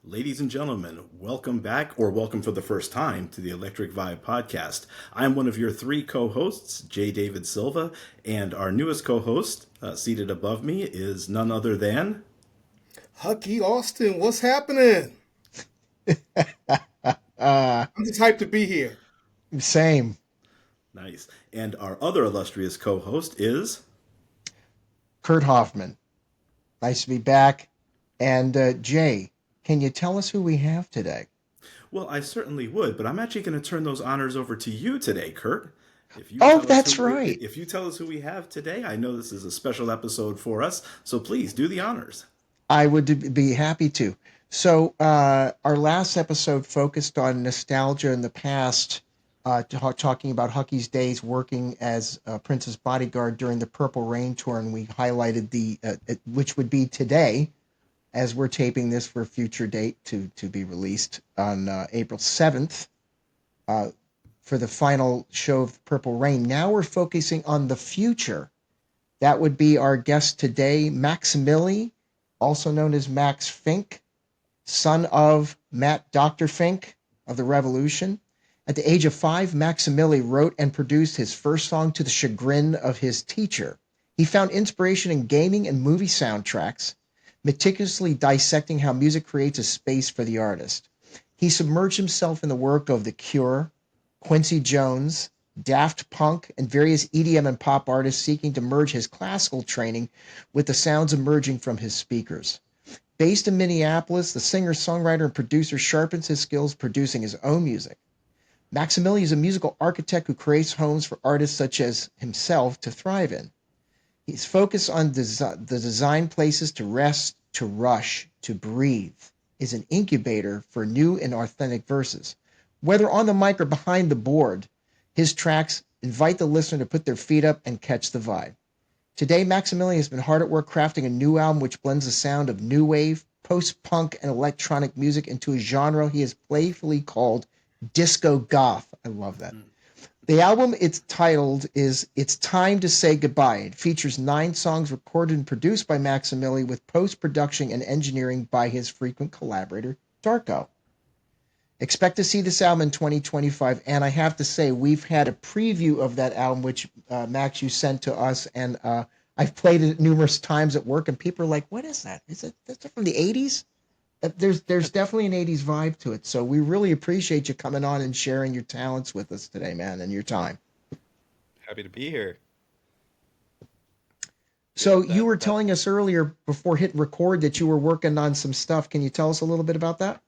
Ladies and gentlemen, welcome back or welcome for the first time to the Electric Vibe podcast. I'm one of your three co-hosts, J. David Silva, and our newest co-host, seated above me, is none other than... Hucky Austin, what's happening? Uh, I'm just hyped to be here. Same. Nice. And our other illustrious co-host is... Kurt Hoffman. Nice to be back. And Jay, can you tell us who we have today? Well, I certainly would, but I'm actually going to turn those honors over to you today, Kurt. Oh, that's right. If you tell us who we have today, I know this is a special episode for us, so please do the honors. I would be happy to. So, our last episode focused on nostalgia in the past, talking about Hucky's days working as Prince's bodyguard during the Purple Rain tour, and we highlighted which would be today, as we're taping this for a future date to be released on April 7th. For the final show of Purple Rain. Now we're focusing on the future. That would be our guest today, MVXMILLI, also known as Max Fink, son of Matt Dr. Fink of The Revolution. At the age of 5, MVXMILLI wrote and produced his first song to the chagrin of his teacher. He found inspiration in gaming and movie soundtracks, meticulously dissecting how music creates a space for the artist. He submerged himself in the work of The Cure, Quincy Jones, Daft Punk, and various EDM and pop artists seeking to merge his classical training with the sounds emerging from his speakers. Based in Minneapolis, the singer, songwriter, and producer sharpens his skills producing his own music. MVXMILLI is a musical architect who creates homes for artists such as himself to thrive in. He's focused on the design places to rest, to rush, to breathe, is an incubator for new and authentic verses. Whether on the mic or behind the board, his tracks invite the listener to put their feet up and catch the vibe. Today, MVXMILLI has been hard at work crafting a new album which blends the sound of new wave, post-punk, and electronic music into a genre he has playfully called disco goth. I love that. The album it's titled is It's Time to Say Goodbye. It features 9 songs recorded and produced by MVXMILLI with post-production and engineering by his frequent collaborator, Darko. Expect to see this album in 2025, and I have to say, we've had a preview of that album, which Max, you sent to us, and I've played it numerous times at work, and people are like, what is that? Is it that's from the 80s? There's definitely an 80s vibe to it, so we really appreciate you coming on and sharing your talents with us today, man, and your time. Happy to be here. Yeah, So you that were that telling us earlier before hitting record that you were working on some stuff. Can you tell us a little bit about that?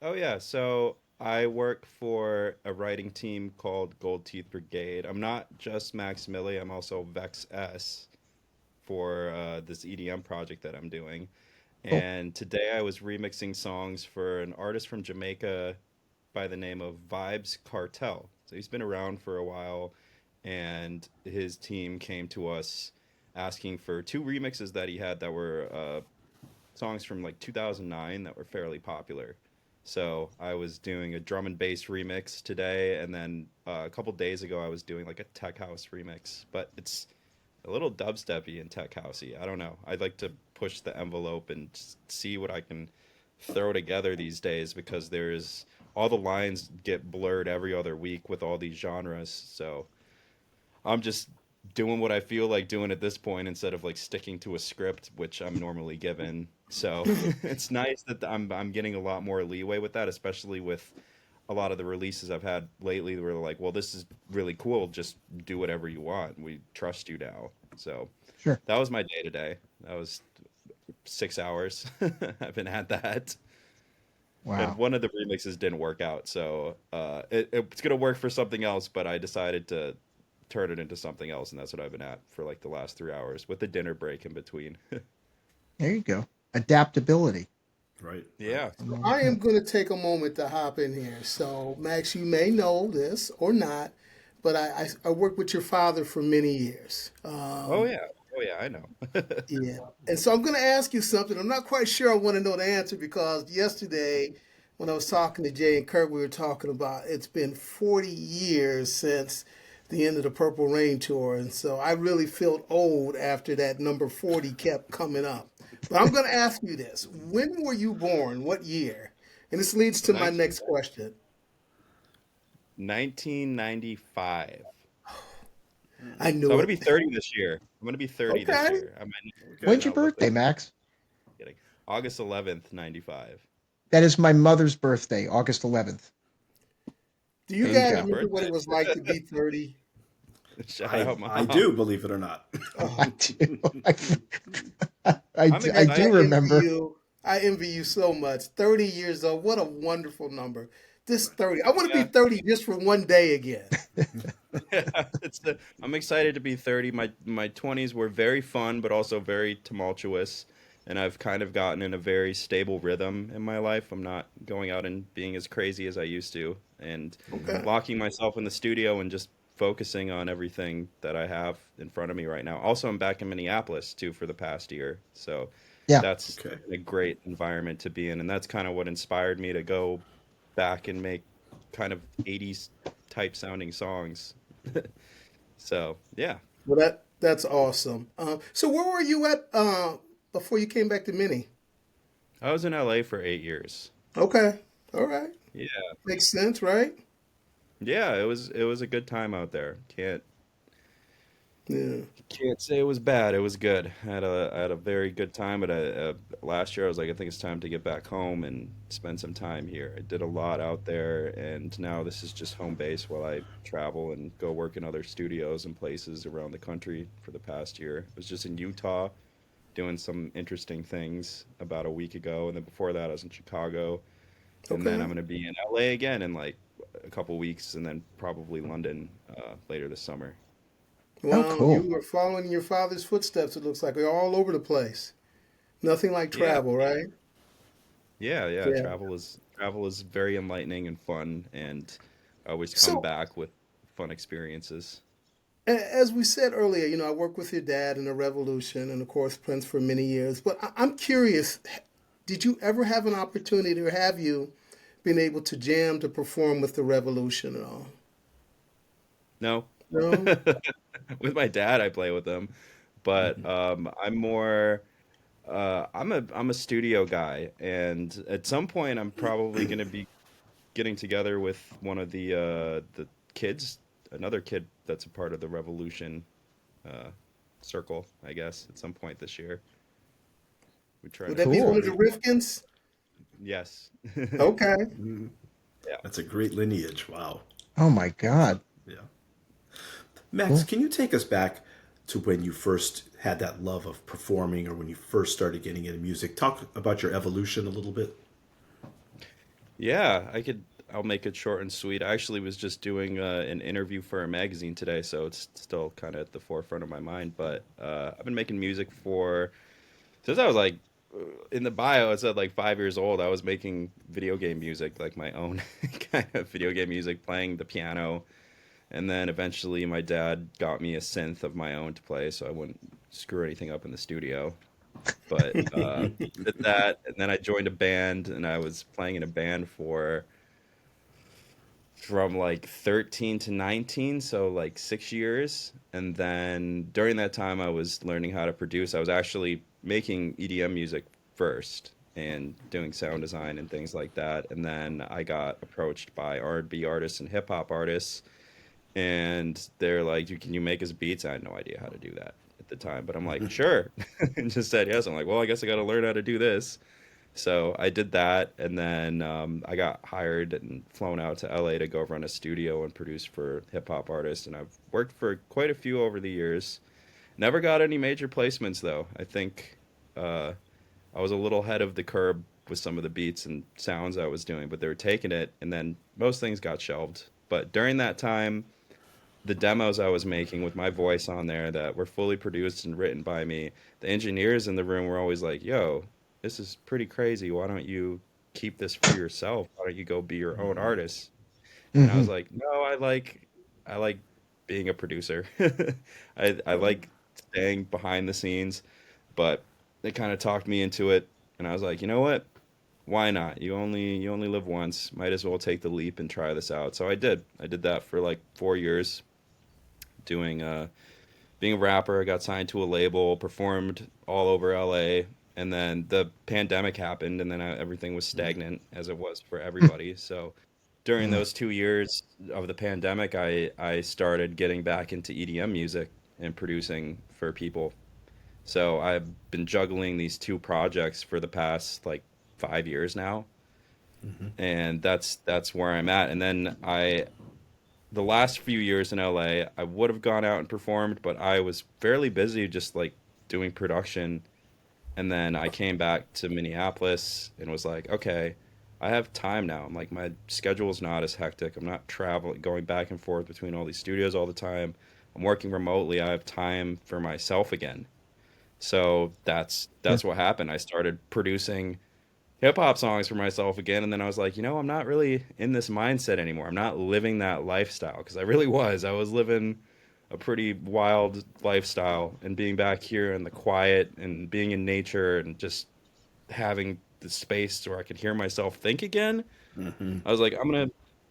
Oh yeah, so I work for a writing team called Gold Teeth Brigade. I'm not just Max Millie, I'm also Vex S for this EDM project that I'm doing. Cool. And today I was remixing songs for an artist from Jamaica by the name of Vibes Cartel. So he's been around for a while, and his team came to us asking for two remixes that he had that were songs from like 2009 that were fairly popular. So I was doing a drum and bass remix today, and then a couple days ago I was doing like a tech house remix, but it's a little dubsteppy and tech housey. I don't know. I'd like to push the envelope and just see what I can throw together these days because there's all the lines get blurred every other week with all these genres. So I'm just doing what I feel like doing at this point instead of like sticking to a script, which I'm normally given. So it's nice that I'm getting a lot more leeway with that, especially with a lot of the releases I've had lately where they're like, well, this is really cool. Just do whatever you want. We trust you now. So Sure. that was my day today. That was 6 hours. I've been at that. And Wow. one of the remixes didn't work out. So it's going to work for something else, but I decided to turn it into something else. And that's what I've been at for like the last 3 hours with the dinner break in between. There you go. Adaptability. Right, right. Yeah. I love I am it. going to take a moment to hop in here. So, Max, you may know this or not, but I worked with your father for many years. Oh, yeah. Oh, yeah. I know. Yeah. And so I'm going to ask you something. I'm not quite sure I want to know the answer because yesterday, when I was talking to Jay and Kurt, we were talking about it's been 40 years since the end of the Purple Rain tour. And so I really felt old after that number 40 kept coming up. But I'm going to ask you this. When were you born? What year? And this leads to my 19, next question. 1995. I So I'm knew gonna it. be 30 this year. I'm gonna be 30 this Okay. year. I might Okay. When's your not look birthday, like Max? kidding. August 11th, 95. That is my mother's birthday, August 11th. Do you There you guys go. Happy remember birthday. what it was like to be 30? Shout I out, I mom. do, believe it or not. Oh, I do. I'm I I do excited. envy remember. you. I envy you so much. 30 years old. What a wonderful number. This 30. I want to be Yeah. 30 just for one day again. I'm excited to be 30. My 20s were very fun, but also very tumultuous, and I've kind of gotten in a very stable rhythm in my life. I'm not going out and being as crazy as I used to, and Okay. locking myself in the studio and just focusing on everything that I have in front of me right now. Also, I'm back in Minneapolis too for the past year, so Yeah. that's Okay. a great environment to be in, and that's kind of what inspired me to go back and make kind of 80s type sounding songs. So, yeah. Well, that's awesome. So where were you at before you came back to Minnie? I was in LA for 8 years. Okay. All right. Yeah. Makes sense, right? Yeah, it was a good time out there. Yeah. Can't say it was bad. It was good. I had a very good time. But last year I was like, I think it's time to get back home and spend some time here. I did a lot out there, and now this is just home base while I travel and go work in other studios and places around the country for the past year. I was just in Utah doing some interesting things about a week ago, and then before that I was in Chicago, and then I'm Okay. gonna be in LA again in like a couple weeks, and then probably London later this summer. Oh, Well, cool. you were following in your father's footsteps, it looks like. You're all over the place. Nothing like Yeah, travel, right? yeah, yeah. Yeah. Travel is very enlightening and fun, and I always come So, back with fun experiences. as we said earlier, I worked with your dad in the Revolution and, of course, Prince for many years. But I'm curious, did you ever have an opportunity, or have you been able to jam to perform with the Revolution at all? No, No? with my dad, I play with them, but Mhm. I'm more. I'm a studio guy, and at some point, I'm probably gonna be getting together with one of the kids, another kid that's a part of the Revolution uh, circle, I guess, at some point this year. We try Would to that be one of the Cool. coordinate. Rifkins? Yes. Okay. Mhm. Yeah. That's a great lineage. Wow. Oh my So, God. yeah. Max, Cool. can you take us back to when you first had that love of performing or when you first started getting into music? Talk about your evolution a little bit. Yeah, I'll make it short and sweet. I actually was just doing an interview for a magazine today, so it's still kind of at the forefront of my mind. But I've been making music for since I was like in the bio. It said like 5 years old. I was making video game music, like my own kind of video game music, playing the piano. And then eventually, my dad got me a synth of my own to play, so I wouldn't screw anything up in the studio. But did that, and then I joined a band, and I was playing in a band for from like 13 to 19, so like 6 years. And then during that time, I was learning how to produce. I was actually making EDM music first and doing sound design and things like that. And then I got approached by R&B artists and hip hop artists, and they're like, Can you make us beats?" I had no idea how to do that at the time, but I'm like, "Sure," and just said yes. I'm like, "Well, I guess I got to learn how to do this." So I did that, and then I got hired and flown out to LA to go run a studio and produce for hip hop artists. And I've worked for quite a few over the years. Never got any major placements though. I think uh, I was a little ahead of the curve with some of the beats and sounds I was doing, but they were taking it, and then most things got shelved. But during that time, the demos I was making with my voice on there that were fully produced and written by me, the engineers in the room were always like, "Yo, this is pretty crazy. Why don't you keep this for yourself? Why don't you go be your own Mhm. artist?" And I Hmm. was like, "No, I like being a producer. I like staying behind the scenes." But they kind of talked me into it, and I was like, "You know what? Why not? You only live once. Might as well take the leap and try this out." So I did. I did that for like 4 years doing being a rapper. I got signed to a label, performed all over LA, and then the pandemic happened, and then everything was stagnant as it was for everybody. So during Mm. those 2 years of the pandemic, I started getting back into EDM music and producing for people. So I've been juggling these two projects for the past like 5 years now, and that's where I'm at. And then the last few years in LA, I would have gone out and performed, but I was fairly busy just like doing production. And then I came back to Minneapolis and was like, okay, I have time now. I'm like, my schedule's not as hectic. I'm not traveling, going back and forth between all these studios all the time. I'm working remotely. I have time for myself again. So Sure. that's what happened. I started producing hip hop songs for myself again, and then I was like, I'm not really in this mindset anymore. I'm not living that lifestyle because I really was. I was living a pretty wild lifestyle, and being back here in the quiet and being in nature and just having the space where I could hear myself think again. Hmm. I was like, I'm gonna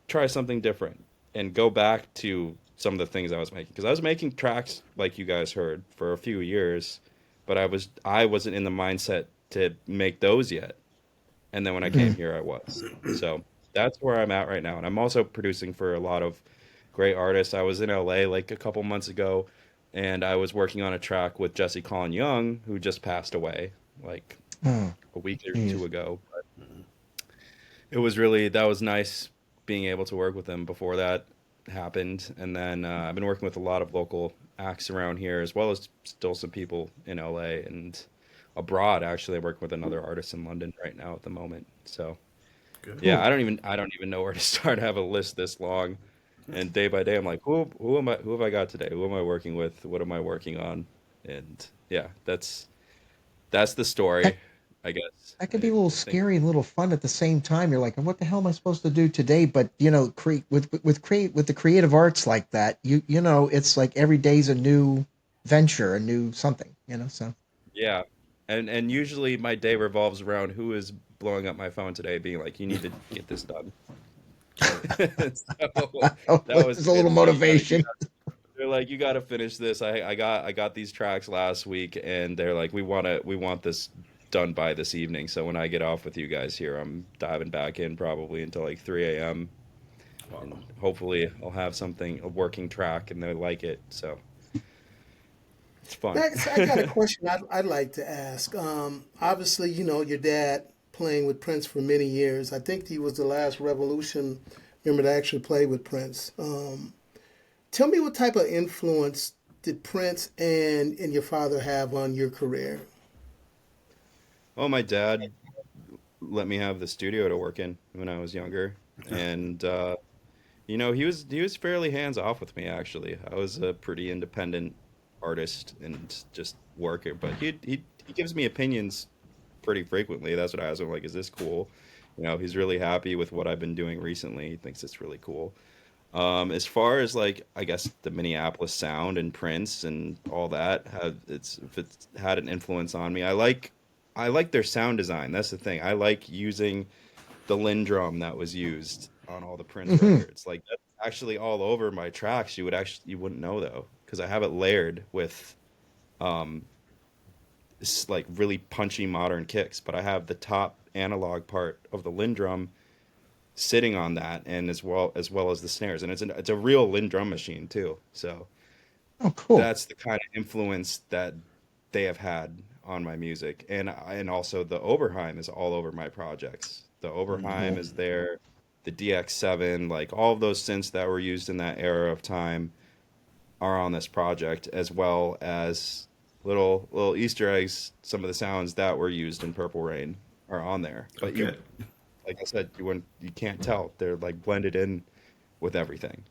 try something different and go back to some of the things I was making because I was making tracks like you guys heard for a few years, but I wasn't in the mindset to make those yet. And then when I came Mm. here, I was. So that's where I'm at right now. And I'm also producing for a lot of great artists. I was in LA like a couple months ago, and I was working on a track with Jesse Colin Young, who just passed away like Oh, a week or two geez. ago. It was really, that was nice being able to work with him before that happened. And then I've been working with a lot of local acts around here, as well as still some people in LA and abroad. Actually, I work with another artist in London right now at the moment. So Good. yeah, Cool. I don't even know where to start. I have a list this long, and day by day, I'm like, who have I got today? Who am I working with? What am I working on? And yeah, that's the story, I guess. That could be a little I think. scary and a little fun at the same time. You're like, what the hell am I supposed to do today? But with the creative arts like that, it's like every day's a new venture, a new something. So Yeah. And usually my day revolves around who is blowing up my phone today, being like, "You need to get this done." So that was there's a little it's like, motivation. they're like, "You got to finish this." I got these tracks last week, and they're like, we want this done by this evening." So when I get off with you guys here, I'm diving back in probably until like 3 a.m. Wow. and hopefully I'll have something, a working track, and they like it. So it's fun. Max, I got a question I'd like to ask. Obviously, your dad playing with Prince for many years. I think he was the last Revolution member to actually play with Prince. Tell me what type of influence did Prince and your father have on your career? Well, my dad let me have the studio to work in when I was younger, and he was fairly hands off with me actually. I was a pretty independent artist and just worker, but he gives me opinions pretty frequently. That's what I ask him, like, is this cool? He's really happy with what I've been doing recently. He thinks it's really cool. As far as like, I guess the Minneapolis sound and Prince and all that, if it's had an influence on me. I like their sound design. That's the thing. I like using the Lindrum that was used on all the Prince Hmm. records. Like that's actually all over my tracks. You wouldn't know though, because I have it layered with um this like really punchy modern kicks, but I have the top analog part of the Lindrum sitting on that, and as well as the snares, and it's a real Lindrum machine too. So Oh, cool. that's the kind of influence that they have had on my music, and also the Oberheim is all over my projects. The Oberheim Cool. is there, the DX7, like all of those synths that were used in that era of time are on this project, as well as little Easter eggs. Some of the sounds that were used in Purple Rain are on there, but Okay. like I said, you can't tell. They're like blended in with everything.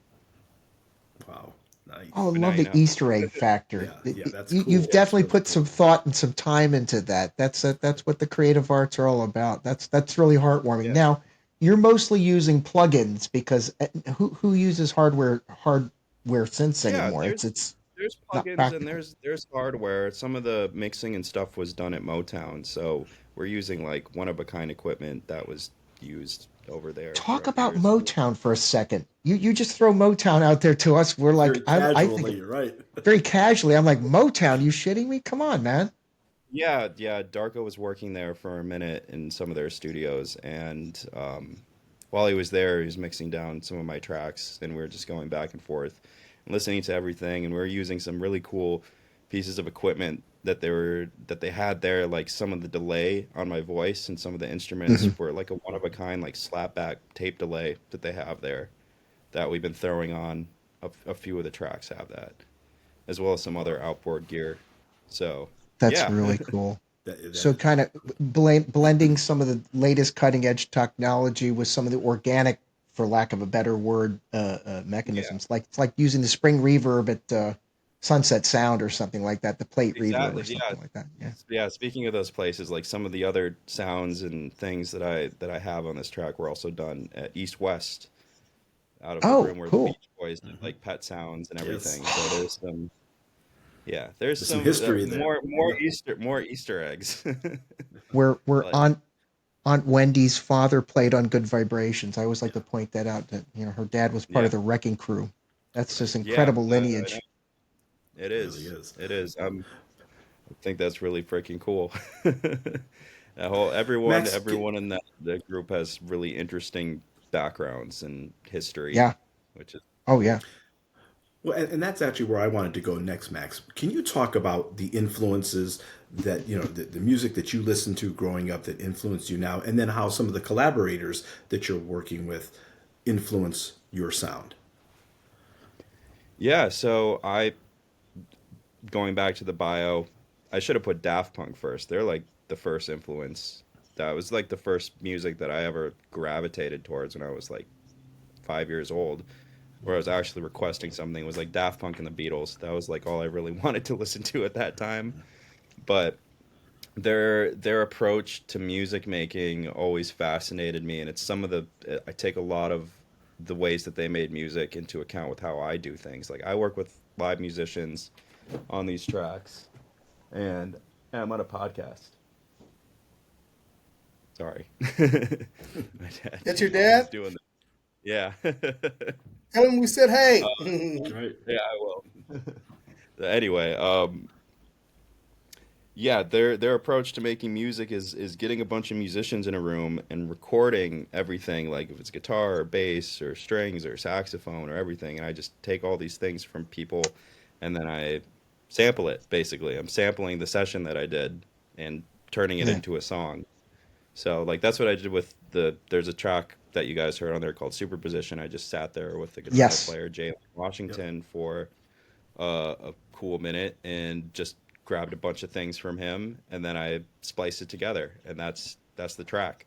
Wow. Oh, I Nice. But now love you the know. Easter egg factor. Yeah. Yeah. That's You've cool. Yeah. That's definitely really put some cool. thought and some time into that. That's what the creative arts are all about. That's really heartwarming. Yeah. Now, you're mostly using plugins because who uses hardware synths Yeah, anymore? It's there's not plugins and practical. there's hardware. Some of the mixing and stuff was done at Motown, so we're using like one of a kind equipment that was used over there Talk throughout the about years. Motown for a second. You just throw Motown out there to us. We're like Very I think casually, right? very casually. I'm like Motown. You shitting me? Come on, man. yeah. Darko was working there for a minute in some of their studios, and while he was there, he was mixing down some of my tracks, and we were just going back and forth, and listening to everything, and we were using some really cool pieces of equipment that they had there, like some of the delay on my voice and some of the instruments Hmm. were like a one of a kind, like slapback tape delay that they have there that we've been throwing on. A few of the tracks have that, as well as some other outboard gear. So, That's yeah. really cool. That So is kind of blending some of the latest cutting edge technology with some of the organic, for lack of a better word, Yeah, mechanisms. Like it's like using the spring reverb at Sunset Sound or something like that, the plate reverb or exactly. Yeah. something like that. Yeah. Yeah, speaking of those places, like some of the other sounds and things that I have on this track were also done at East West, out of the Oh, room where the cool. Beach Boys did like pet sounds and yes. everything. So there's some, yeah, there's There's some some history there. Yeah. More Easter eggs. Where But Aunt Wendy's father played on Good Vibrations. I always like to point that out. That her dad was part yeah, of the Wrecking Crew. That's Right. this yeah, incredible I know lineage. it It really is. is. It is. I think that's really freaking cool. That whole Max, everyone in that group has really interesting backgrounds and history, Yeah. which is Oh yeah. well, and that's actually where I wanted to go next, Max. Can you talk about the influences that, the music that you listened to growing up that influenced you now, and then how some of the collaborators that you're working with influence your sound? yeah. So I going back to the bio, I should have put Daft Punk first. They're like the first influence. That was like the first music that I ever gravitated towards when I was like 5 years old, where I was actually requesting something. It was like Daft Punk and the Beatles. That was like all I really wanted to listen to at that time. But their approach to music making always fascinated me, and it's some of the I take a lot of the ways that they made music into account with how I do things. Like I work with live musicians on these tracks, and I'm on a podcast. Sorry. My dad, That's your he's dad? doing that. Yeah. Tell him we said hey. Right. Yeah, I will. Anyway, yeah, their approach to making music is getting a bunch of musicians in a room and recording everything, like if it's guitar or bass or strings or saxophone or everything, and I just take all these things from people, and then I sample it. Basically, I'm sampling the session that I did and turning it Yeah. into a song. So like that's what I did with there's a track that you guys heard on there called Superposition. I just sat there with the guitar Yes. player Jay Yep. Washington for a cool minute and just grabbed a bunch of things from him, and then I spliced it together, and that's the track.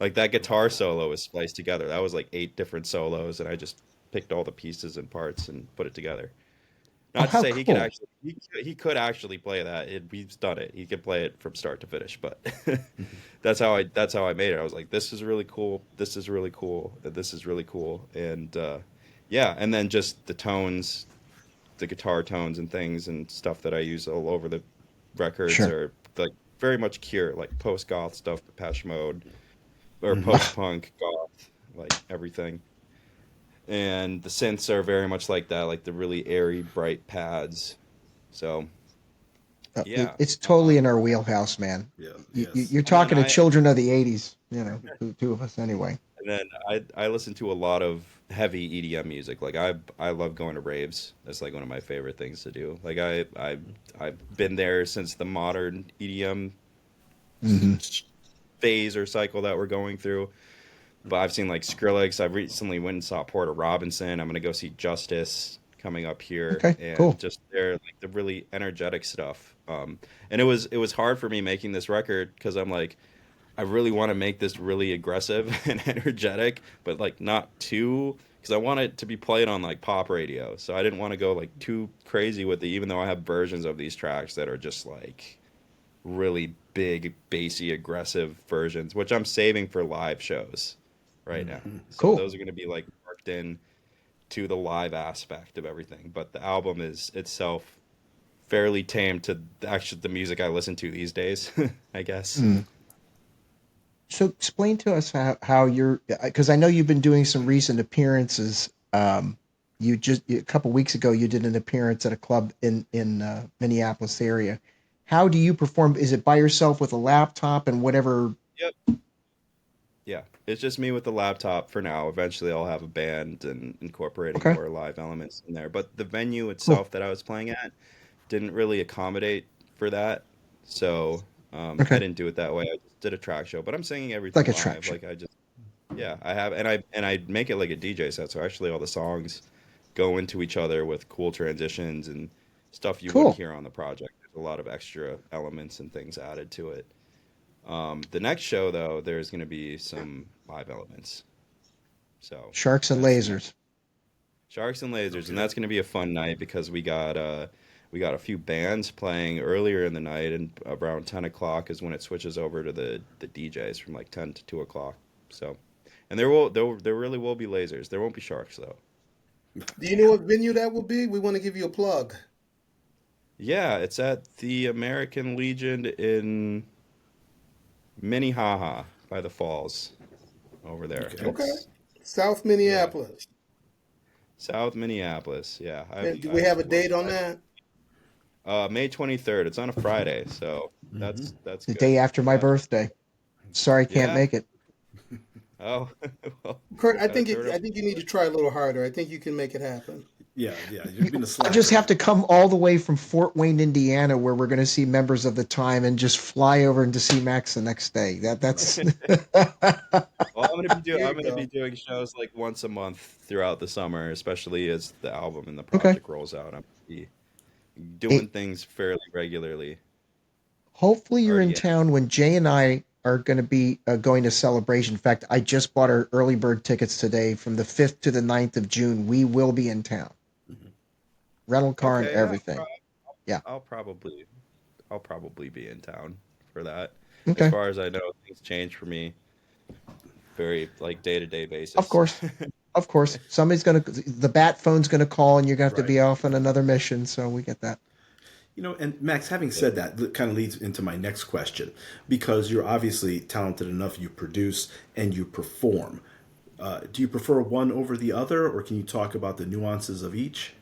Like that guitar solo was spliced together. That was like 8 different solos, and I just picked all the pieces and parts and put it together. Oh, Not to how say cool. he could actually play that. He's done it. He could play it from start to finish. But that's how I made it. I was like, this is really cool. This is really cool. This is really cool. And yeah, and then just the tones, the guitar tones and things and stuff that I use all over the records Sure. are like very much Cure, like post goth stuff, Depeche Mode, or post punk goth, like everything. And the synths are very much like that, like the really airy, bright pads. So yeah, It's totally in our wheelhouse, man. Yeah. Yes. You're and then talking to children of the '80s. Two of us anyway. I listen to a lot of heavy EDM music. Like I love going to raves. That's like one of my favorite things to do. Like I've been there since the modern EDM Hmm. phase or cycle that we're going through. But I've seen like Skrillex. I've recently went and saw Porter Robinson. I'm gonna go see Justice coming up here, Okay. and Cool. just they're like the really energetic stuff. And it was hard for me making this record because I'm like I really want to make this really aggressive and energetic, but like not too because I want it to be played on like pop radio. So I didn't want to go like too crazy with it, even though I have versions of these tracks that are just like really big, bassy, aggressive versions, which I'm saving for live shows right now. So Cool. those are going to be like worked in to the live aspect of everything. But the album is itself fairly tame to actually the music I listen to these days, I guess. Mm. So explain to us how you're, because I know you've been doing some recent appearances. A couple weeks ago you did an appearance at a club in Minneapolis area. how do you perform? Is it by yourself with a laptop and whatever? Yep. Yeah, it's just me with the laptop for now. Eventually, I'll have a band and incorporating Okay, more live elements in there. But the venue cool. itself that I was playing at didn't really accommodate for that, so I Okay, didn't do it that way. I just did a track show, but I'm singing like everything a track live. show. Like I just, yeah, I have, and I make it like a DJ set. So actually, all the songs go into each other with cool transitions and stuff you wouldn't Cool. hear on the project. There's a lot of extra elements and things added to it. The next show, though, there's going to be some live elements. So Sharks and that's the next lasers. Sharks and Lasers, and Okay. that's going to be a fun night because we got a few bands playing earlier in the night, and around 10 o'clock is when it switches over to the DJs from like 10 to 2 o'clock. So, and there really will be lasers. There won't be sharks though. Do you know what venue that will be? We want to give you a plug. Yeah, it's at the American Legion in Minnehaha by the falls over there. Okay. Okay. It's South yeah, Minneapolis. South Minneapolis. Yeah, And do we I've have a date worked. on that? May 23rd. It's on a Friday, so Mm-hmm. that's The good. day after my Yeah. birthday. Sorry, can't Yeah. make it. Oh, well, Kurt, gotta turn I up. think you need to try a little harder. I think you can make it happen. Yeah, yeah. You've been a I just slacker have to lately. come all the way from Fort Wayne, Indiana, where we're going to see members of the time, and just fly over and to see Max the next day. That's Well, There I'm you gonna be go. doing shows like once a month throughout the summer, especially as the album and the okay. project rolls out. I'm gonna be doing It, things fairly regularly. hopefully, you're in Already am. town when Jay and I are going to be going to Celebration. In fact, I just bought our early bird tickets today from the 5th to the 9th of June. We will be in town. Mhm. Rental car and Okay, yeah, everything. Yeah. I'll probably I'll probably be in town for that. As Okay. far as I know, things change for me very like day to day Of basis. course. Of course. The bat phone's going to call and you're going to have to Right. be off on another mission. So we get that. And Max, having Yeah. said that, that kind of leads into my next question because you're obviously talented enough. You produce and you perform. Do you prefer one over the other, or can you talk about the nuances of each?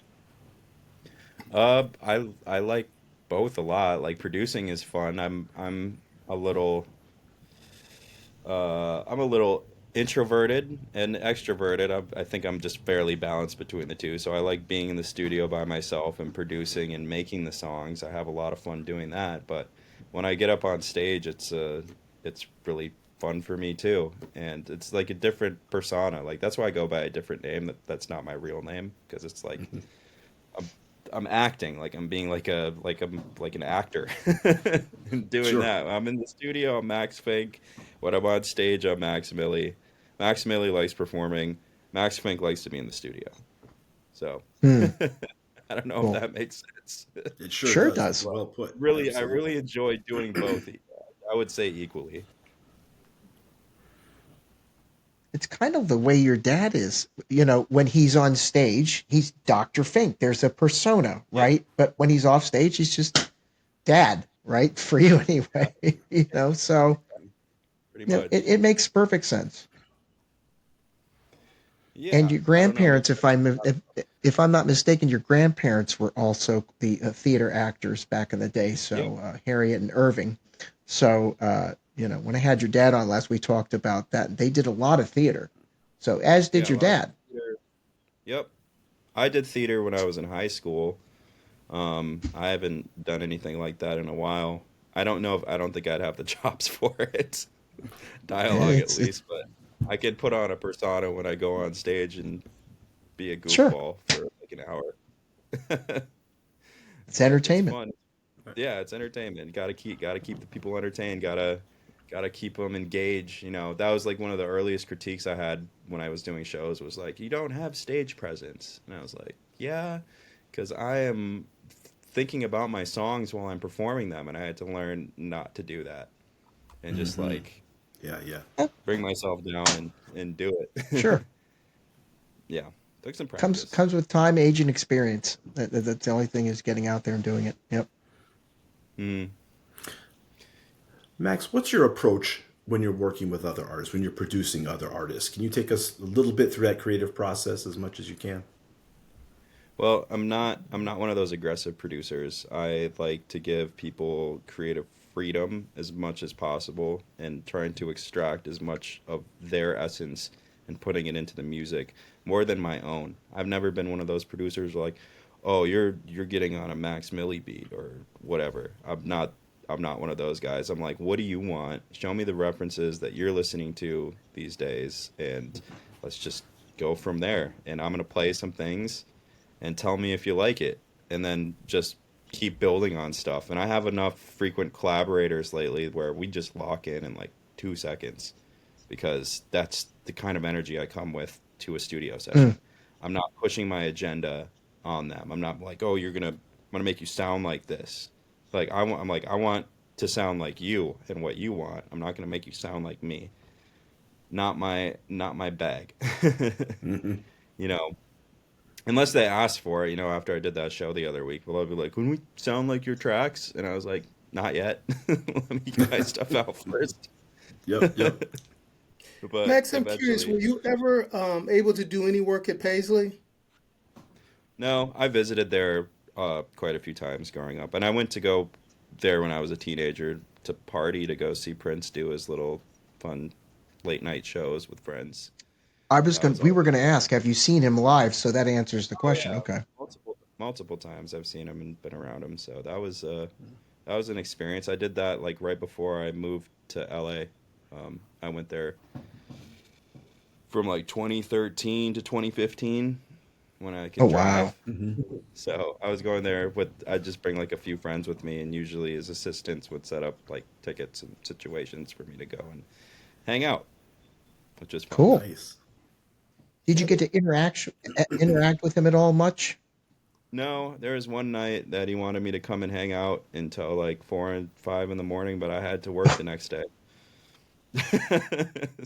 I like both a lot. Like producing is fun. A little I'm a little introverted and extroverted. I think I'm just fairly balanced between the two. So I like being in the studio by myself and producing and making the songs. I have a lot of fun doing that. But when I get up on stage, it's really fun for me too. And it's like a different persona. Like that's why I go by a different name. That's not my real name because it's like I'm, I'm acting like I'm being like an actor and doing Sure. that. I'm in the studio. I'm Max Fink. When I'm on stage, I'm Max Millie. Max Millie likes performing. Max Fink likes to be in the studio. So Hmm. I don't know if Cool. that makes sense. It sure Sure it does. That's does. well put. I Absolutely. really enjoy doing both. I would say equally. It's kind of the way your dad is. When he's on stage, he's Dr. Fink. There's a persona, Yep, right? But when he's off stage, he's just dad, right? For you anyway. So pretty much. it makes perfect sense. And Yeah, your I don't know. Maybe grandparents, if I'm not mistaken, your grandparents were also the theater actors back in the day. yep. So Harriet and Irving. So when I had your dad on last, we talked about that. They did a lot of theater. So as did Yeah, a your lot of dad. theater. Yep. I did theater when I was in high school. I haven't done anything like that in a while. I don't think I'd have the chops for it. Yeah, Dialogue at it's least, but I could put on a persona when I go on stage and be a sure, goofball for like an hour. it's But it's entertainment. fun. Yeah, it's entertainment. Got to keep the people entertained. Got to keep them engaged. You know, that was like one of the earliest critiques I had when I was doing shows was like, you don't have stage presence, and I was like, yeah, because I am thinking about my songs while I'm performing them, and I had to learn not to do that and just Hmm. like Yeah, yeah. Eh, bring myself down and do it. sure, Yeah, took some comes practice. comes with time, age, and experience. That's the only thing is getting out there and doing it. Yep. Mm. Max, what's your approach when you're working with other artists, when you're producing other artists? Can you take us a little bit through that creative process as much as you can? Well, I'm not one of those aggressive producers. I like to give people creative freedom as much as possible and trying to extract as much of their essence and putting it into the music more than my own. I've never been one of those producers like, "Oh, you're getting on a Max Milli beat or whatever." I'm not one of those guys. I'm like, "What do you want? Show me the references that you're listening to these days and let's just go from there." And I'm going to play some things and tell me if you like it, and then just keep building on stuff. And I have enough frequent collaborators lately where we just lock in like 2 seconds because that's the kind of energy I come with to a studio Mm. session. I'm not pushing my agenda on them. I'm not like, oh, I'm gonna make you sound like this. Like I'm like I want to sound like you and what you want. I'm not gonna make you sound like me. Not my bag. Hmm. you know, Unless they asked for it, after I did that show the other week, well, I'd be like, "Can we sound like your tracks?" And I was like, "Not yet. Let me get my stuff out first." Yep, yep. But Max, I'm curious, eventually, were you ever able to do any work at Paisley? no, I visited there quite a few times growing up, and I went to go there when I was a teenager to party to go see Prince do his little fun late night shows with friends. That was We all. were gonna ask, have you seen him live? So that answers the Oh question. yeah, Okay. multiple times I've seen him and been around him. So that was an experience. I did that like right before I moved to LA. I went there from like 2013 to 2015 when I Oh could wow. drive. So I was going there I'd just bring like a few friends with me, and usually his assistants would set up like tickets and situations for me to go and hang out, which was fun. Cool. Nice. Did you get to interact with him at all much? No, there was one night that he wanted me to come and hang out until like 4 and 5 in the morning, but I had to work the next day.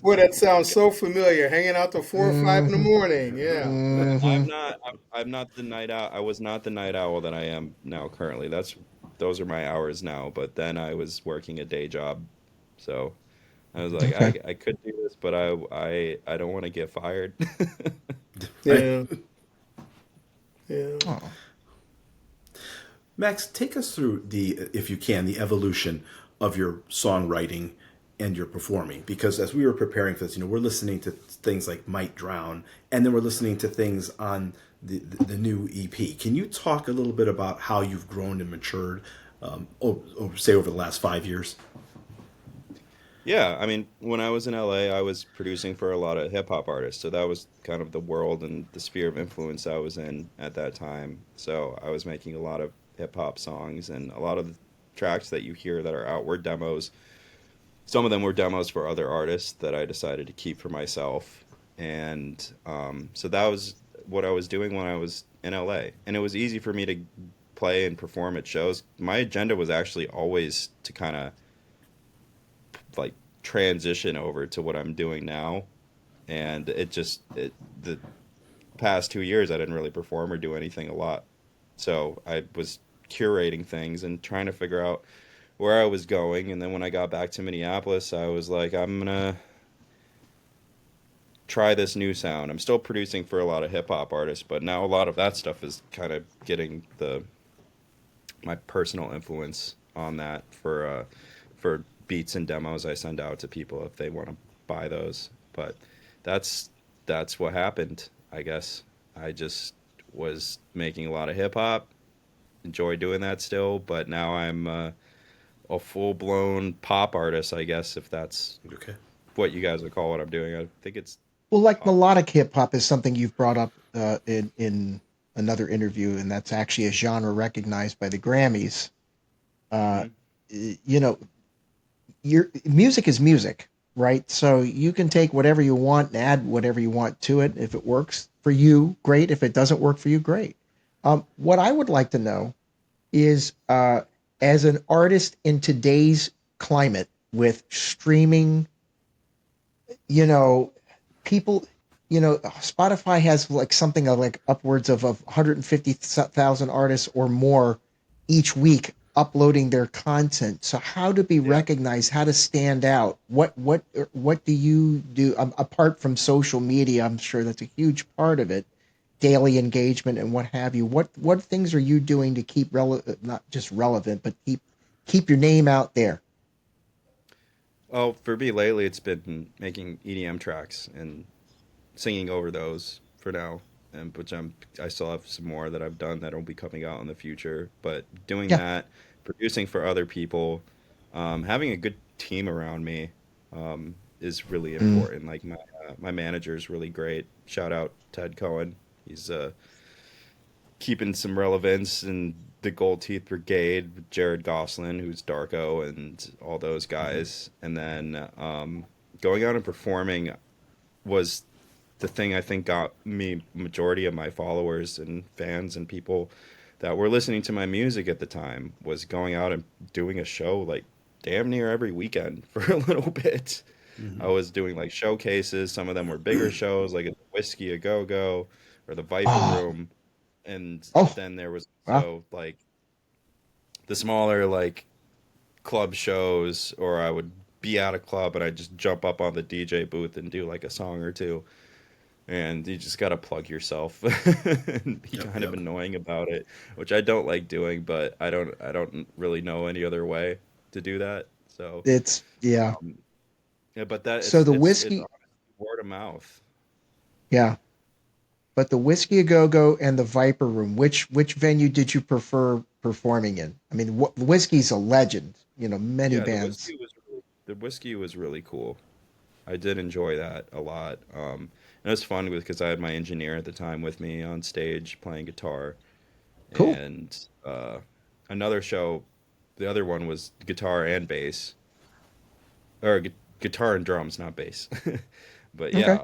Boy, that sounds so familiar. Hanging out till 4 or 5 in the Mm-hmm. morning. Yeah. Mm-hmm. I'm not the night owl. I was not the night owl that I am now currently. Those are my hours now, but then I was working a day job. So I was like, Okay. I could do this, but I don't want to get fired. Right. Yeah. Yeah. Oh. Max, take us through if you can, the evolution of your songwriting and your performing. Because as we were preparing for this, we're listening to things like Might Drown, and then we're listening to things on the new EP. Can you talk a little bit about how you've grown and matured, say, over the last 5 years? Yeah, I mean, when I was in LA, I was producing for a lot of hip hop artists. So that was kind of the world and the sphere of influence I was in at that time. So I was making a lot of hip hop songs, and a lot of the tracks that you hear that are out were demos. Some of them were demos for other artists that I decided to keep for myself. And so that was what I was doing when I was in LA. And it was easy for me to play and perform at shows. My agenda was actually always to kind of like transition over to what I'm doing now. And the past 2 years, I didn't really perform or do anything a lot. So I was curating things and trying to figure out where I was going. And then when I got back to Minneapolis, I was like, I'm gonna try this new sound. I'm still producing for a lot of hip hop artists, but now a lot of that stuff is kind of getting the my personal influence on that for beats and demos I send out to people if they want to buy those. But that's that's what happened, I guess. I just was making a lot of hip hop, enjoy doing that still, but now I'm a full blown pop artist, I guess, if that's Okay. what you guys would call what I'm doing. I think it's Well, like pop. melodic hip hop is something you've brought up in another interview, and that's actually a genre recognized by the Grammys. Uh, Hmm. you know, your music is music, right? So you can take whatever you want and add whatever you want to it. If it works for you, great. If it doesn't work for you, great. What I would like to know is, as an artist in today's climate with streaming, you know, people, Spotify has like something of like upwards of 150,000 artists or more each week uploading their content. So how to be Yeah. recognized, how to stand out? What do you do apart from social media? I'm sure that's a huge part of it daily engagement and what have you. What things are you doing to keep not just relevant, but keep your name out there? Oh, for me lately, it's been making EDM tracks and singing over those for now, and which I still have some more that I've done that will be coming out in the future. But doing Yeah. that, producing for other people, having a good team around me, is really Mm. important. Like my manager is really great. Shout out Ted Cohen. He's keeping some relevance in the Gold Teeth Brigade with Jared Goslin, who's Darko, and all those guys. And then going out and performing was the thing I think got me majority of my followers and fans and people that were listening to my music at the time was going out and doing a show like damn near every weekend for a little bit. I was doing like showcases. Some of them were bigger shows, like at the Whiskey a Go Go or the Viper Oh, Room, and oh, then there was wow. also like the smaller like club shows, or I would be at a club and I'd just jump up on the DJ booth and do like a song or two. And you just gotta plug yourself and be Yep, kind of yep. annoying about it, which I don't like doing, but I don't really know any other way to do that. So It's yeah. yeah, but that So the it's whiskey, honestly word of mouth. yeah. But the Whiskey A Go Go and the Viper Room, which venue did you prefer performing in? I mean, Whiskey's a legend. You know, many Yeah, bands. the whiskey was really cool. I did enjoy that a lot. And it was fun because I had my engineer at the time with me on stage playing guitar, Cool. and another show. The other one was guitar and bass, or guitar and drums, not bass. But yeah, Okay.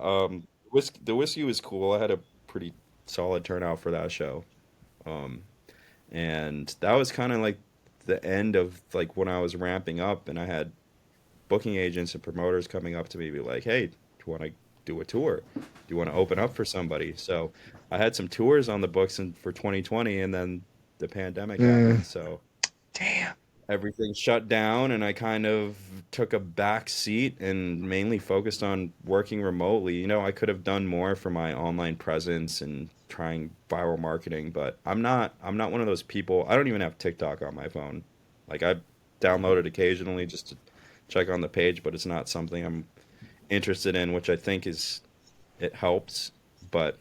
the whiskey was cool. I had a pretty solid turnout for that show, um, and that was kind of like the end of like when I was ramping up, and I had booking agents and promoters coming up to me, be like, "Hey, do you want to do a tour? Do you want to open up for somebody?" So I had some tours on the books for 2020, and then the pandemic Mm, happened. So damn. everything shut down, and I kind of took a back seat and mainly focused on working remotely. I could have done more for my online presence and trying viral marketing, but I'm not one of those people. I don't even have TikTok on my phone. Like I download it occasionally just to check on the page, but it's not something I'm interested in, which I think is it helps, but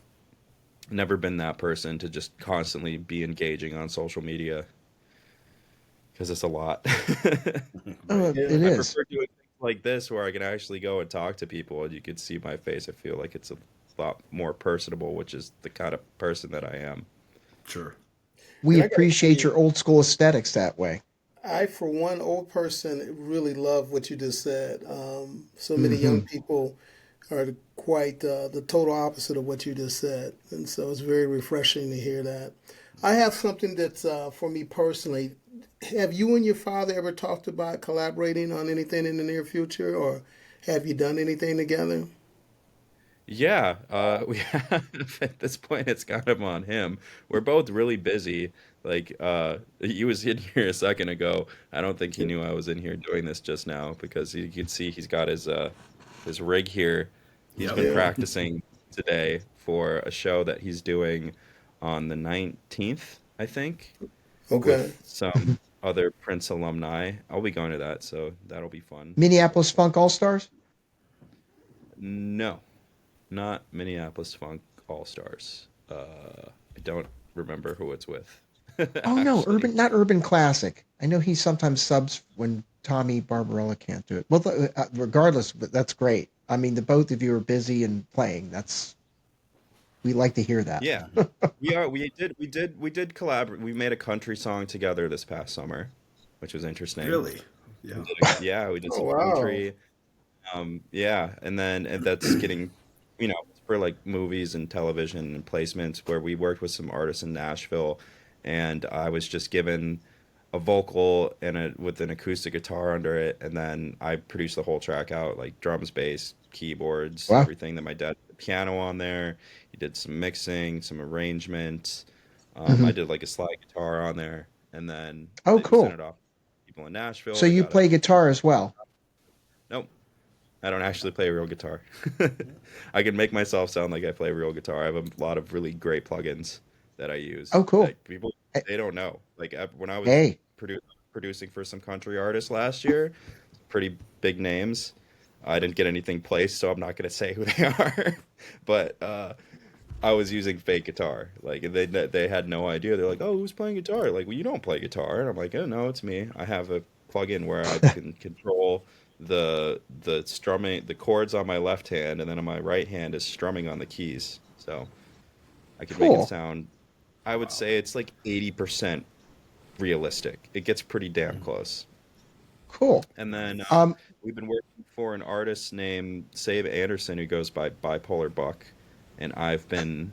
never been that person to just constantly be engaging on social media because it's a lot. Right. Yeah. It I is. prefer doing things like this where I can actually go and talk to people and you can see my face. I feel like it's a lot more personable, which is the kind of person that I am. Sure. We And I got to tell appreciate you, your old school aesthetics that way. I, for one old person, really love what you just said. So many young Hmm. people are quite the total opposite of what you just said. And so it's very refreshing to hear that. I have something that's for me personally. Have you and your father ever talked about collaborating on anything in the near future, or have you done anything together? Yeah, we have at this point it's kind of on him. We're both really busy. Like he was in here a second ago. I don't think he Yeah. knew I was in here doing this just now because you can see he's got his rig here. He's Yep. been Yeah. practicing today for a show that he's doing on the 19th, I think, Okay. with some other Prince alumni. I'll be going to that, so that'll be fun. Minneapolis Funk All Stars. No, not Minneapolis Funk All Stars. I don't remember who it's with, Oh no, actually. not Urban Classic. I know he sometimes subs when Tommy Barbarella can't do it. Well, regardless, but that's great. I mean, the both of you are busy and playing. We like to hear that. Yeah, we did collaborate. We made a country song together this past summer, which was interesting. Really? Yeah. Yeah, we did Oh some wow. country. Yeah, and that's getting, for like movies and television and placements where we worked with some artists in Nashville, and I was just given a vocal and with an acoustic guitar under it, and then I produced the whole track out, like drums, bass, keyboards, Wow. everything that my dad did, piano on there. He did some mixing, some arrangements. I Hmm. did like a slide guitar on there, and then Oh, we sent cool. it off to people in Nashville. So They you got a play guitar as well. nope. I don't actually play real guitar. I can make myself sound like I play real guitar. I have a lot of really great plugins that I use. Oh, cool. Like people, Eh, they don't know. Like when I was Hey, producing for some country artists last year, pretty big names. I didn't get anything placed, so I'm not gonna say who they are. But I was using fake guitar. Like they had no idea. They're like, "Oh, who's playing guitar?" Like, "Well, you don't play guitar." And I'm like, "Oh, no, it's me. I have a plugin where I can control the strumming, the chords on my left hand, and then on my right hand is strumming on the keys. So I can make it cool, sound. I would say it's like 80% realistic. It gets pretty damn close. cool. And then Um, we've been working for an artist named Save Anderson who goes by Bipolar Buck, and I've been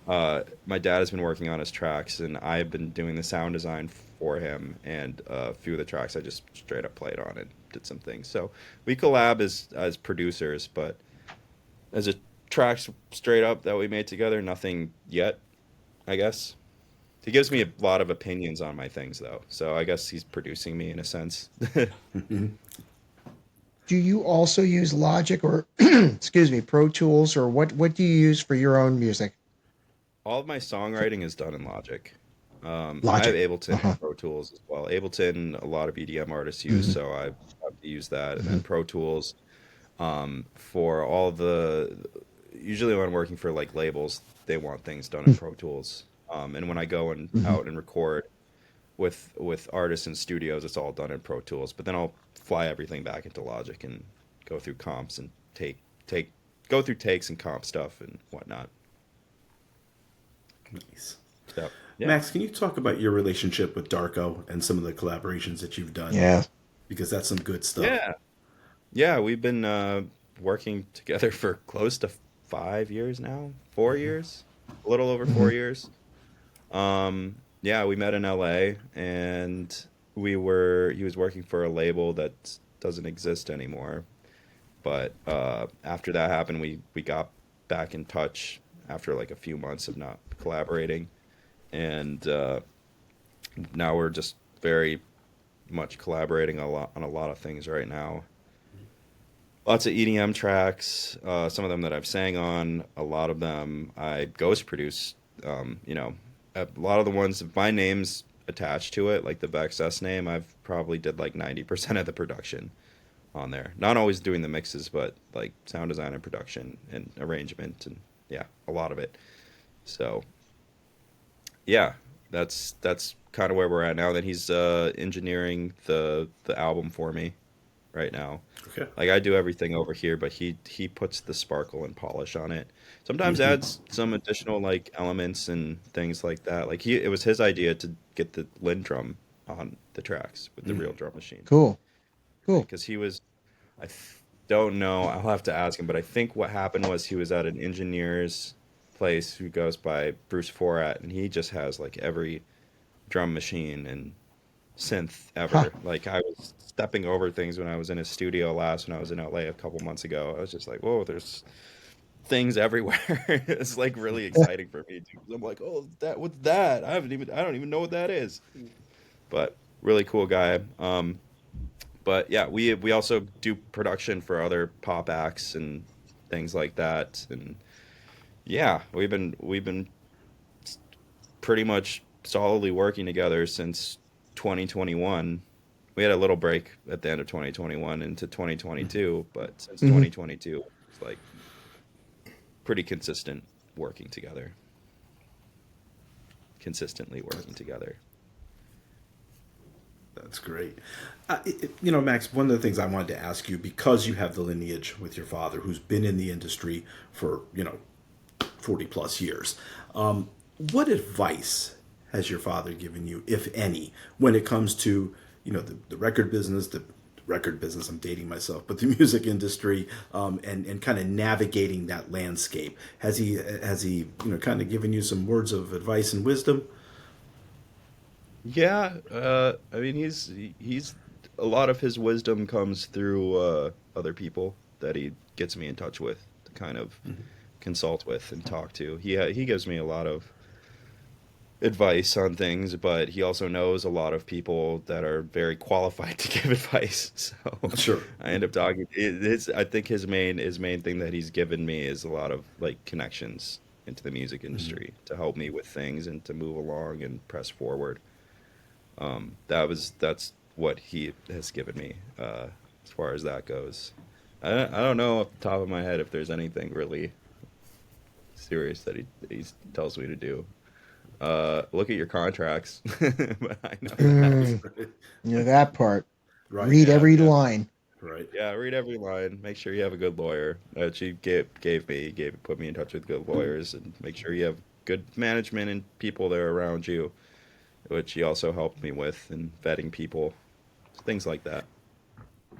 my dad has been working on his tracks, and I've been doing the sound design for him. And a few of the tracks I just straight up played on and did some things. So we collab as producers, but as a tracks straight up that we made together, nothing yet. I guess he gives me a lot of opinions on my things, though. So I guess he's producing me in a sense. do you also use Logic or, excuse me, Pro Tools, or what do you use for your own music? All of my songwriting is done in Logic. I have Logic. Ableton Uh-huh. and Pro Tools as well. Ableton, a lot of EDM artists use, Hmm. so I have to use that. And Hmm. then Pro Tools, for all the, usually when I'm working for like labels, they want things done in Pro Tools. And when I go and Hmm. out and record with artists in studios, it's all done in Pro Tools. But then I'll fly everything back into Logic and go through comps and take go through takes and comp stuff and whatnot. Nice. So yeah. Max, can you talk about your relationship with Darko and some of the collaborations that you've done? Yeah. Because that's some good stuff. Yeah. Yeah, we've been working together for close to 5 years now, 4 years, a little over Hmm. 4 years. Yeah, we met in LA, and he was working for a label that doesn't exist anymore. But after that happened, we got back in touch after like a few months of not collaborating, and now we're just very much collaborating a lot on a lot of things right now. Lots of EDM tracks, some of them that I've sang on, a lot of them I ghost produce. You know, a lot of the ones, if my name's attached to it, like the VXS name, I've probably did like 90% of the production on there. Not always doing the mixes, but like sound design and production and arrangement and yeah, a lot of it. So yeah, that's kind of where we're at now. Then he's engineering the album for me right now. Okay. Like I do everything over here, but he puts the sparkle and polish on it. Sometimes adds some additional like elements and things like that. Like it was his idea to get the Lin drum on the tracks with the real drum machine. Cool. Cool. Because he was, I don't know, I'll have to ask him, but I think what happened was he was at an engineer's place who goes by Bruce Forat, and he just has like every drum machine and synth Huh. ever. Like I was stepping over things when I was in his studio last when I was in LA a couple months ago. I was just like, whoa, there's things everywhere. It's like really exciting for me too. 'Cause I'm like, oh, that what's that? I don't even know what that is. But really cool guy. But yeah, we also do production for other pop acts and things like that. And yeah, we've been pretty much solidly working together since 2021. We had a little break at the end of 2021 into 2022, but since Hmm. 2022, it's like pretty consistent working together, consistently working together. That's great. Max, one of the things I wanted to ask you, because you have the lineage with your father who's been in the industry for, 40 plus years, what advice has your father given you, if any, when it comes to, the record business, I'm dating myself, but the music industry, and kind of navigating that landscape? Has he, kind of given you some words of advice and wisdom? Yeah, I mean he's a lot of his wisdom comes through other people that he gets me in touch with to kind of consult with and talk to. He gives me a lot of advice on things, but he also knows a lot of people that are very qualified to give advice. So Sure. I end up talking. I think his main thing that he's given me is a lot of like connections into the music industry to help me with things and to move along and press forward. That's what he has given me as far as that goes. I don't know off the top of my head if there's anything really serious that he tells me to do. Look at your contracts. But I know that. Mm, that part. Right. Read Yeah, every yeah, line. Right. yeah. Read every line. Make sure you have a good lawyer. She put me in touch with good lawyers, and make sure you have good management and people that are around you, which he also helped me with, and vetting people, things like that.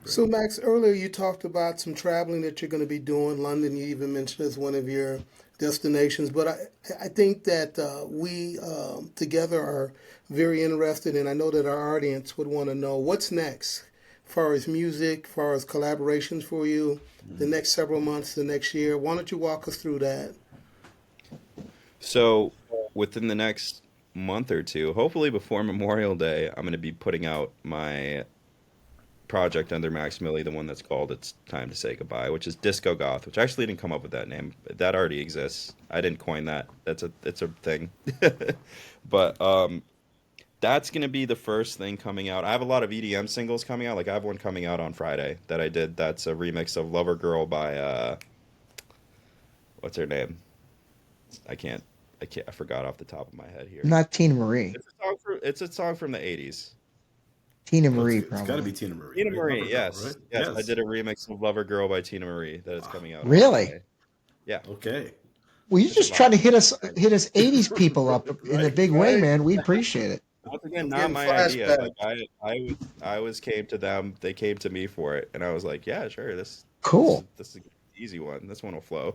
So, Max, earlier you talked about some traveling that you're going to be doing. London, you even mentioned as one of your destinations. But I think that we together are very interested, and I know that our audience would want to know what's next, as far as music, as far as collaborations for you, the next several months, the next year. Why don't you walk us through that? So within the next month or two, hopefully before Memorial Day, I'm going to be putting out my project under MVXMILLI, the one that's called "It's Time to Say Goodbye," which is disco goth, which I actually didn't come up with that name. That already exists. I didn't coin that. It's a thing. But that's gonna be the first thing coming out. I have a lot of EDM singles coming out. Like I have one coming out on Friday that I did. That's a remix of "Lover Girl" by what's her name? I can't. I forgot off the top of my head here. Not Tina Marie. It's a song from the '80s. Tina Well, Marie, it's got to be probably. Tina Marie, Tina right? Lover Marie, Girl, right? yes. Yes, I Yes. did a remix of Lover Girl by Tina Marie that is Wow. coming out on Really? Friday. Yeah, Okay. Well, you it's a just trying vibe. to hit us 80s people up in a Right. big way, Right? man. We appreciate it. Once again, I'm not getting my idea. Like flashbacks. I was came to them, they came to me for it, and I was like, yeah, sure, this is Cool. this is an easy one. This one will flow.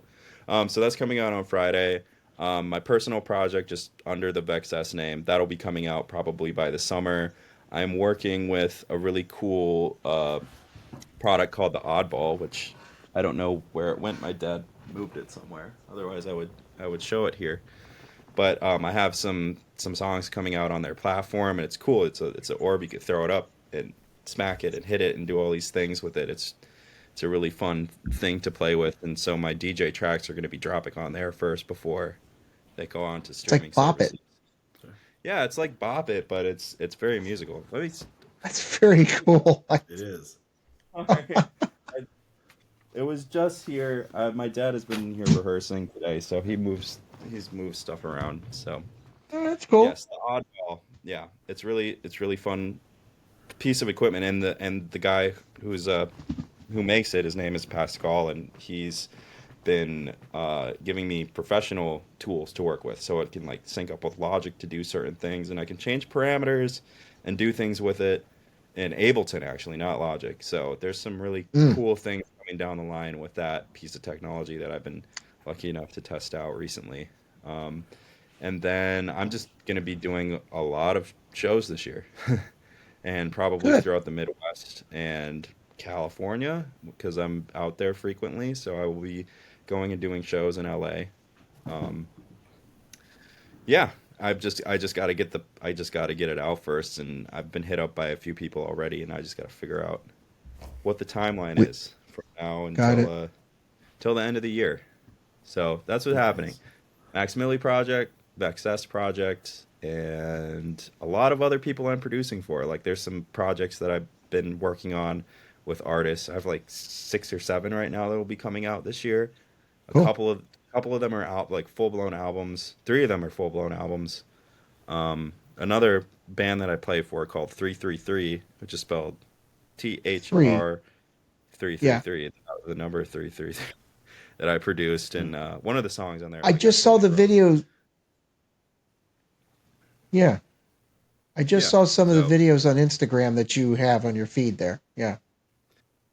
So that's coming out on Friday. My personal project, just under the VexS name, that'll be coming out probably by the summer. I'm working with a really cool product called the Oddball, which I don't know where it went. My dad moved it somewhere. Otherwise, I would show it here. But I have some songs coming out on their platform, and it's cool. It's an orb. You could throw it up and smack it and hit it and do all these things with it. It's a really fun thing to play with, and so my DJ tracks are going to be dropping on there first before they go on to It's like streaming Bop It. services. Yeah, it's like Bop It, but it's very musical. Let me. That's very cool. It is. Sorry. It was just here. My dad has been here rehearsing today, so he's moved stuff around. So That's cool. yes, the oddball. Yeah, it's really fun piece of equipment, and the guy who makes it, his name is Pascal, and he's been giving me professional tools to work with, so it can like sync up with Logic to do certain things, and I can change parameters and do things with it in Ableton actually, not Logic. So there's some really Mm, cool things coming down the line with that piece of technology that I've been lucky enough to test out recently. Um, and then I'm just going to be doing a lot of shows this year and probably good. throughout the Midwest and California because I'm out there frequently. So I will be going and doing shows in LA. Um, yeah, I just got to get it out first, and I've been hit up by a few people already, and I just got to figure out what the timeline We is from now got until it. till the end of the year. So that's what's happening. Nice. Max Millie project, Vexess project, and a lot of other people I'm producing for. Like there's some projects that I've been working on with artists. I have like 6 or 7 right now that will be coming out this year. A Cool. couple of them are out like full blown albums. 3 of them are full blown albums. Another band that I play for called 333, which is spelled Three. THR Yeah. 333, the number 333 that I produced, and one of the songs on there I I just saw actually the wrote. video. Yeah. I just Yeah, saw some of the so videos on Instagram that you have on your feed there. Yeah.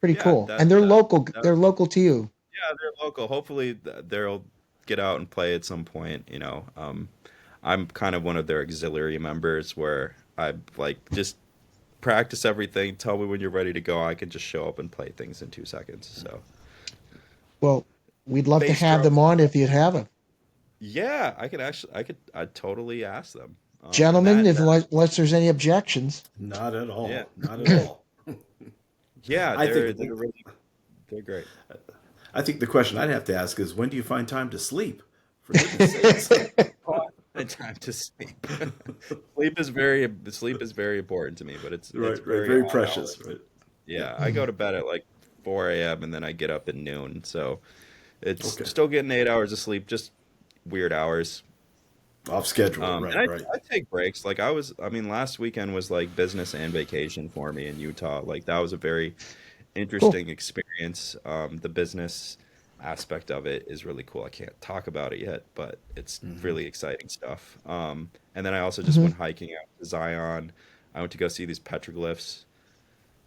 Pretty yeah, cool. And they're local. that They're local to you. yeah, they're local. Hopefully, they'll get out and play at some point. I'm kind of one of their auxiliary members where I like just practice everything. Tell me when you're ready to go. I can just show up and play things in 2 seconds. So Well, we'd love to bass have drum. them on if you'd have them. Yeah, I'd totally ask them. Gentlemen, That if unless there's any objections. Not at yeah, all. Not at all. yeah, I think they're great. I think the question I'd have to ask is, when do you find time to sleep? For goodness sakes. Oh, I time to sleep. Sleep is very important to me, but it's Right, right. very Very odd precious, hours. right? Yeah. Yeah, I go to bed at like 4 a.m. and then I get up at noon, so it's Okay. still getting 8 hours of sleep, just weird hours. Off schedule. And Right, right. I take breaks. I mean, last weekend was like business and vacation for me in Utah. Like that was a very Cool. interesting experience. The business aspect of it is really cool. I can't talk about it yet, but it's Hmm. really exciting stuff. And then I also just Hmm. went hiking out to Zion. I went to go see these petroglyphs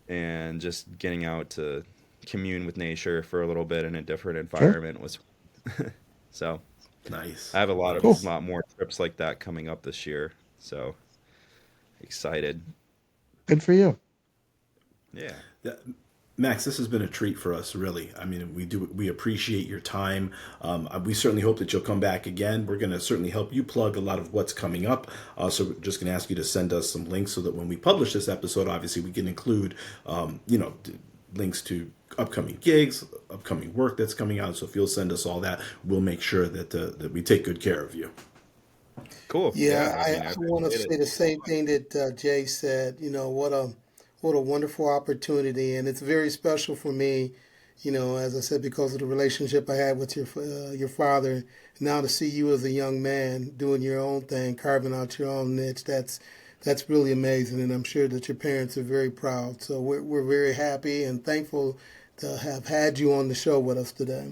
and just getting out to commune with nature for a little bit in a different Sure. environment was so I Nice. have Cool. Nice. lot more trips like that coming up this year. So excited. Good for you. Yeah. Yeah, Max, this has been a treat for us, really. I mean, we appreciate your time. We certainly hope that you'll come back again. We're going to certainly help you plug a lot of what's coming up. So we're just going to ask you to send us some links so that when we publish this episode, obviously we can include, links to upcoming gigs, upcoming work that's coming out. So if you'll send us all that, we'll make sure that we take good care of you. Cool. Yeah, Yeah. I mean, I I want to appreciate it. say the same thing that Jay said. You know, what a wonderful opportunity, and it's very special for me. You know, as I said, because of the relationship I had with your father. Now to see you as a young man doing your own thing, carving out your own niche, that's really amazing, and I'm sure that your parents are very proud. So we're very happy and thankful to have had you on the show with us today.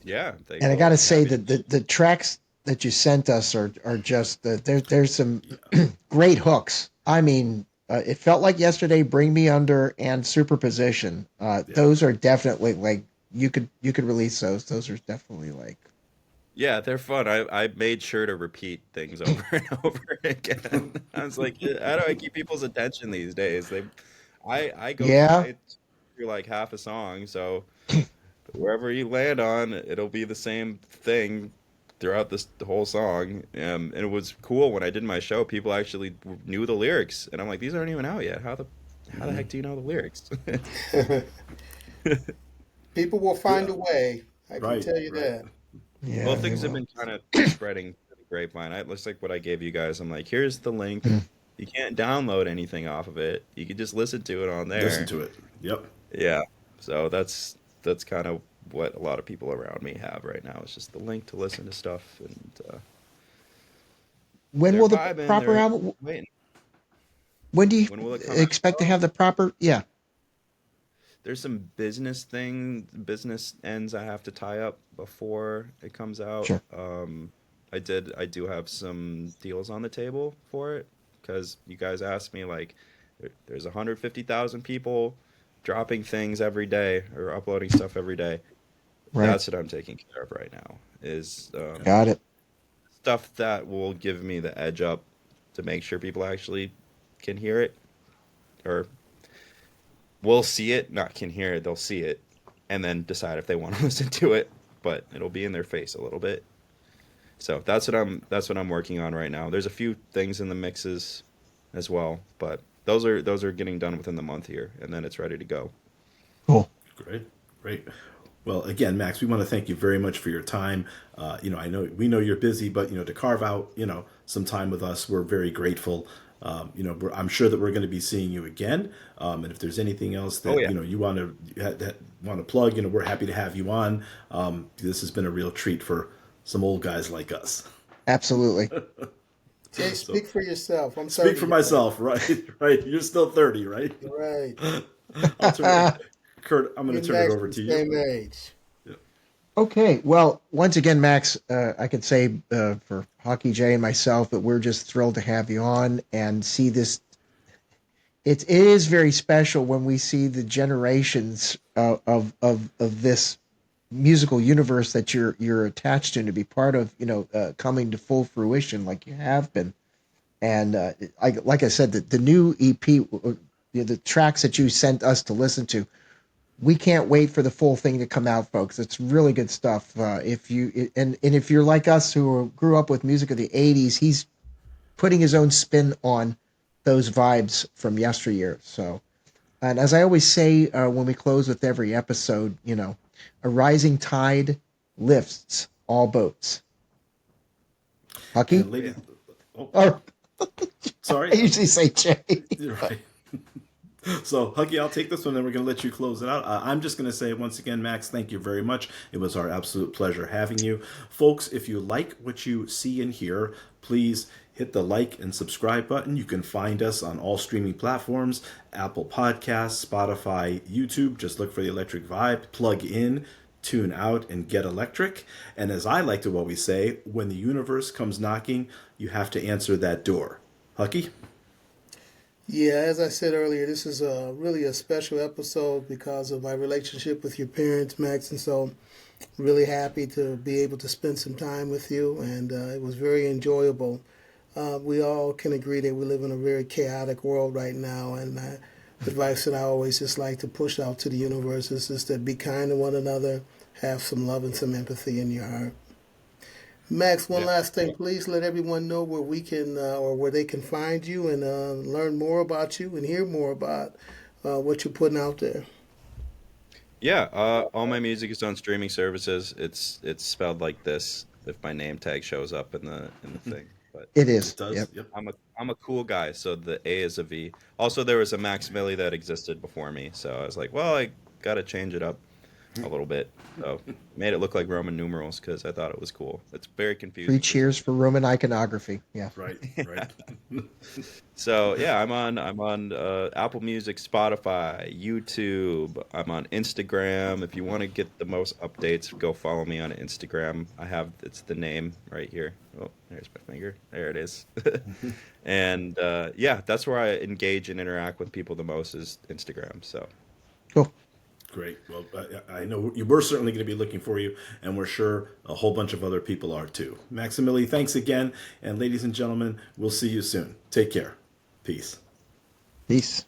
Yeah. And I got Thankful to and say happy to that be. the tracks that you sent us are just there's some great hooks. I mean, it felt like yesterday. Bring Me Under and Superposition. Yeah. Those are definitely like you could release those. Those are definitely like Yeah, they're fun. I made sure to repeat things over and over again. I was like, how do I keep people's attention these days? I go yeah. fly through like half a song, so wherever you land on, it'll be the same thing throughout the whole song. And it was cool when I did my show. People actually knew the lyrics, and I'm like, these aren't even out yet. How the heck do you know the lyrics? People will find Yeah. a way. I can Right. tell you Right. that. Well, Yeah, they things have will. been kind of spreading through the grapevine. It looks like what I gave you guys. I'm like, here's the link. Mm. You can't download anything off of it. You can just listen to it on Listen there. to it. Yep. Yeah. So that's kind of what a lot of people around me have right now. It's just the link to listen to stuff, and When they're will the vibing. proper They're album? waiting. When do you When will it come out? expect to have the proper? Yeah, There's some business ends I have to tie up before it comes out. sure. I do have some deals on the table for it because you guys asked me like, there's 150,000 people dropping things every day or uploading stuff every day. Right. That's what I'm taking care of right now. Is Got it. stuff that will give me the edge up to make sure people actually can hear it or will see it, not can hear it, they'll see it, and then decide if they want to listen to it. But it'll be in their face a little bit. So that's what I'm working on right now. There's a few things in the mixes as well, but those are getting done within the month here, and then it's ready to go. Cool. Great, great. Well, again, Max, we want to thank you very much for your time. I know we know you're busy, but to carve out some time with us, we're very grateful. I'm sure that we're going to be seeing you again. And if there's anything else Oh that yeah, you want to plug, we're happy to have you on. This has been a real treat for some old guys like us. Absolutely. Jay, So speak for yourself. I'm speak for 30, right? myself, right? Right. You're still 30, right? Right. I'll turn it, Kurt. I'm Me going to and turn it Max over the to you. same age. Yeah. Okay. Well, once again, Max, I could say for Hockey Jay and myself that we're just thrilled to have you on and see this. It is very special when we see the generations of this musical universe that you're attached to and to be part of. Coming to full fruition like you have been. And like I said, the new EP, the tracks that you sent us to listen to we can't wait for the full thing to come out, folks. It's really good stuff. If you and if you're like us who grew up with music of the '80s, he's putting his own spin on those vibes from yesteryear. So, and as I always say when we close with every episode, a rising tide lifts all boats. Hucky? And Oh, yeah. ladies, oh, Or sorry. I usually say Jay. You're right. So, Huggy, I'll take this one, and we're going to let you close it out. I'm just going to say once again, Max, thank you very much. It was our absolute pleasure having you. Folks, if you like what you see and hear, please hit the like and subscribe button. You can find us on all streaming platforms, Apple Podcasts, Spotify, YouTube. Just look for The Electric Vibe. Plug in, tune out, and get electric. And as I like to always say, when the universe comes knocking, you have to answer that door. Huggy? Yeah, as I said earlier, this is really a special episode because of my relationship with your parents, Max, and so really happy to be able to spend some time with you, and it was very enjoyable. We all can agree that we live in a very chaotic world right now, and the advice that I always just like to push out to the universe is just to be kind to one another, have some love and some empathy in your heart. Max, one Yeah. last thing. Please let everyone know where we can or where they can find you and learn more about you and hear more about what you're putting out there. Yeah, all my music is on streaming services. It's spelled like this if my name tag shows up in the thing. But It It is. does. Yep. Yep. I'm a cool guy, so the A is a V. Also, there was a Max Milli that existed before me, so I was like, well, I gotta change it up a little bit. So made it look like Roman numerals because I thought it was cool. It's very 3 confusing for some cheers for Roman iconography. Yeah. Right. Right. So yeah, I'm on Apple Music, Spotify, YouTube. I'm on Instagram. If you want to get the most updates, go follow me on Instagram. It's the name right here. Oh, there's my finger. There it is. And yeah, that's where I engage and interact with people the most is Instagram. So Cool. Great. Well, I know we're certainly going to be looking for you, and we're sure a whole bunch of other people are too. MVXMILLI, thanks again. And ladies and gentlemen, we'll see you soon. Take care. Peace. Peace.